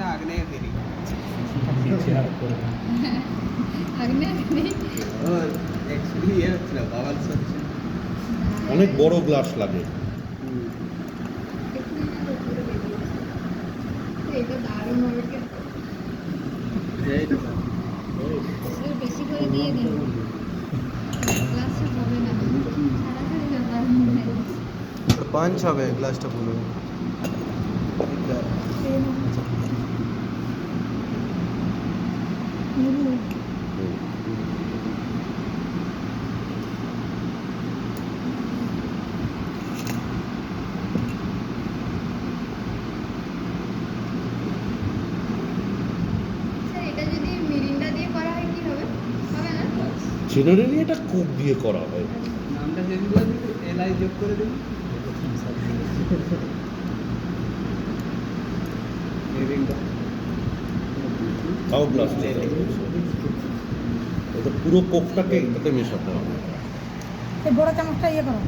না আগ্নেয়গিরি। আগ্নেয়গিরি ওর অ্যাকচুয়ালি ইয়ে হচ্ছিল বাবালস হচ্ছে। অনেক বড় গ্লাস লাগে। এটা দারুণ হবে কিন্তু এইটা তো। একটু বেশি করে দিয়ে দিন গ্লাসটা হবে না সারাসারি ব্যাপার মনে হয় পাঞ্চ হবে গ্লাসটা পুরো। স্যার এটা যদি মিরিন্ডা দিয়ে করা হয় কি হবে হবে না জেনারেলি এটা কোক দিয়ে করা হয়। নামটা চেঞ্জ করে দিবি, এলআই যোগ করে দিবি। মিরিন্ডা। তাও গ্লাস এটা পুরো কোকটাকে এটাতে মেশাতে হবে। এই বড় চামচটা ইয়ে করো